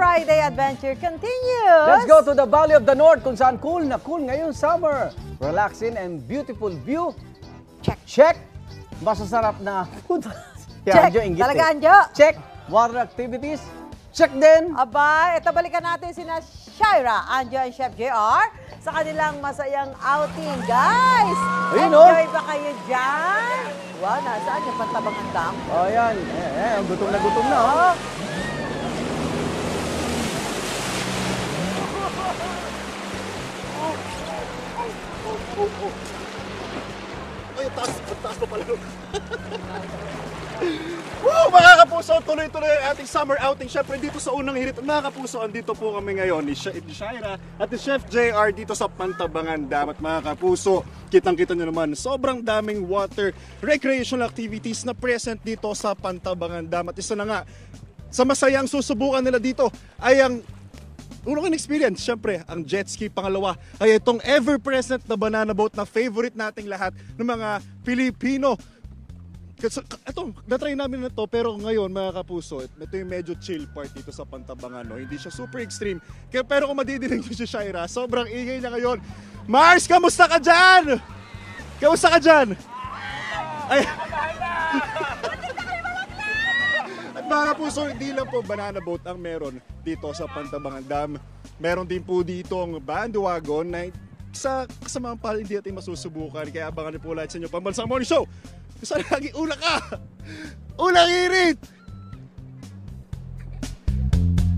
Friday adventure continues. Let's go to the Valley of the North kung saan cool na cool ngayong summer. Relaxing and beautiful view. Check. Check. Masasarap na food. Check. Anjo, inggit Talaga, eh. Anjo. Check. Water activities. Check din. Aba, ito balikan natin sina Shaira, Anjo, and Chef JR sa kanilang masayang outing. Guys, Ayun, oh. enjoy ba kayo dyan? Wow, nasaan yung Pantabangan Dam? Oh, yan. Gutom na, oh. Ay, taas pa pala. Woo! Mga kapuso, tuloy-tuloy ang ating summer outing. Siyempre dito sa unang hirit, mga kapuso, andito po kami ngayon ni Shaira at ni Chef JR dito sa Pantabangan Dam. At mga kapuso, kitang-kita nyo naman, sobrang daming water recreational activities na present dito sa Pantabangan Dam. At isa na nga, sa masayang susubukan nila dito ay ang unang experience, syempre, ang jet ski. Pangalawa ay itong ever-present na banana boat na favorite nating lahat ng mga Pilipino. Ito, natry namin na to, pero ngayon mga kapuso, ito yung medyo chill part dito sa Pantabangan. No? Hindi siya super extreme. Pero kung madidinig nyo si Shaira, sobrang ingay niya ngayon. Mars, kamusta ka dyan? Kamusta ka dyan? Ay. At mga kapuso, hindi lang po banana boat ang meron dito sa Pantabangan Dam. Meron din po dito ang bandwagon na sa kasamaang pala hindi natin masusubukan. Kaya abangan niyo po lahat sa inyo Pambansang Morning Show. Kasi lagi una ka! Unang hirit!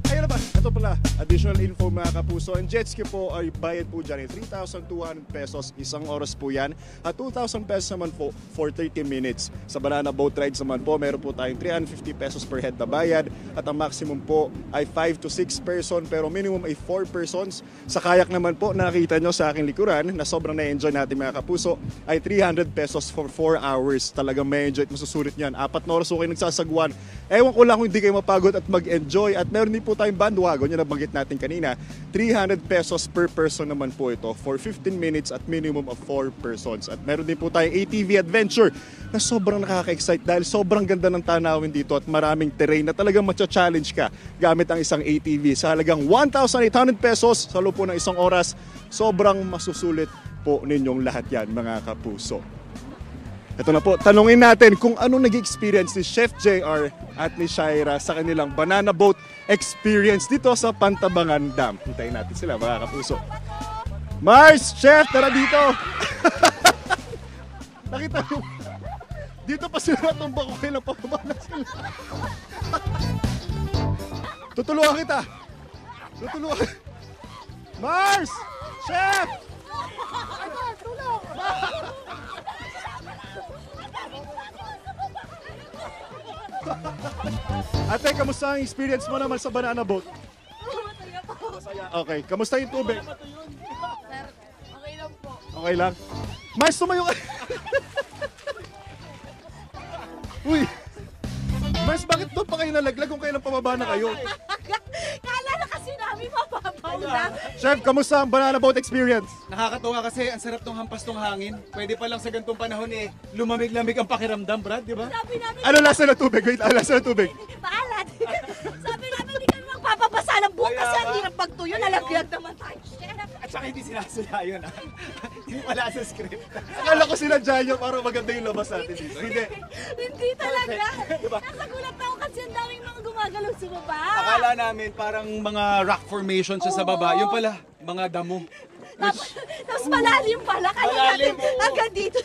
Ayun na ba? Ito pala, additional info mga kapuso. Ang jet ski po ay bayad po dyan ay 3,200 pesos isang oras po yan. At 2,000 pesos naman po for 30 minutes. Sa banana boat rides naman po, meron po tayong 350 pesos per head na bayad. At ang maximum po ay 5 to 6 person pero minimum ay 4 persons. Sa kayak naman po, nakita nyo sa aking likuran na sobrang na-enjoy natin mga kapuso ay 300 pesos for 4 hours. Talagang may enjoy at masusulit yan. 4 na oras po kayo nagsasagwan. Ewan ko lang kung hindi kayo mapagod at mag-enjoy. At meron din po tayong bandwagon, yun nabanggit natin kanina. 300 pesos per person naman po ito for 15 minutes at minimum of 4 persons. At meron din po tayong ATV adventure na sobrang nakaka-excite dahil sobrang ganda ng tanawin dito at maraming terrain na talagang matcha-challenge ka gamit ang isang ATV. Sa halagang 1,800 pesos sa loob po ng isang oras, sobrang masusulit po ninyong lahat yan mga kapuso. Ito na po, tanungin natin kung ano nag-experience ni Chef JR at ni Shaira sa kanilang banana boat experience dito sa Pantabangan Dam. Hintayin natin sila mga kapuso. Mars, Chef, tara dito! Nakita nyo, dito pa sila natumbak ko kailang pababa na sila. Tutulungan kita! Tutulungan! Mars! Chef! Tulong! Ate, kamusta ang experience mo naman sa banana boat? Masaya po. Masaya. Okay, kamusta yung tubig? Sir, okay lang po. Okay lang. Mars, tumayo ka! Uy! Mars, bakit doon pa kayo nalaglag kung kailan pababa na kayo? Kala na kasi namin mababaw na. Chef, kamusta ang banana boat experience? Nakakatuwa kasi ang sarap ng hampas ng hangin. Pwede pa lang sa ganitong panahon lumamig-lamig ang pakiramdam, Brad, di ba? Sabi namin, Ano lasa ng tubig? Wait, ano lasa ng tubig? maalat. Sabi namin, hindi kami magpapabasa ng buhok kasi ang hirap pagtuyo. Nalaglag naman tayo. Chef. At saka hindi sinasala yun, ha? Hindi pala sa script. Akala ko sila dyan yung para maganda yung labas natin dito. Hindi. Hindi talaga. Diba? Nasa gulat ako kasi ang daming mga gumagalaw sa baba. Akala namin parang mga rock formation siya sa baba. Yung pala, mga damo. Tapos malalim pala. Kaya Malalim, natin oo. hanggang dito.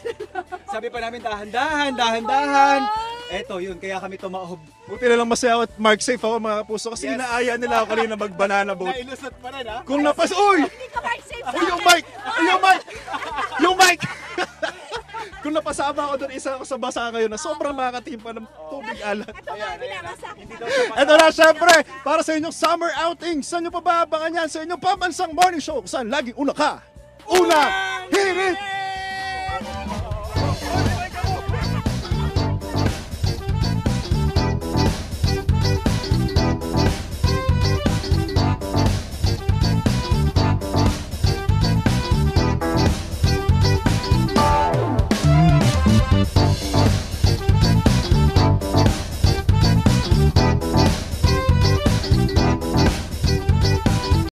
Sabi pa namin, dahan-dahan, dahan-dahan. Eto, yun, kaya kami tumaob. Buti na lang masaya at Mark safe ako mga puso kasi Yes. inaaya nila ako kanina mag-banana boat. Nailusot pa rin, ha? Kung napas... Uy! Hindi ka Mark safe sa Uy, yung akin. mic! Yung mic! Yung mic! Kung napasama ako doon, isa ako sa basa ngayon na sobrang makakatimpa ng tubig alat. Ito nga, binabasa. Hindi daw siya Ito na, syempre, para sa inyong summer outing. Saan nyo pa ba abangan yan? Sa inyong Pambansang Morning Show. Saan laging una ka? Unang hirit!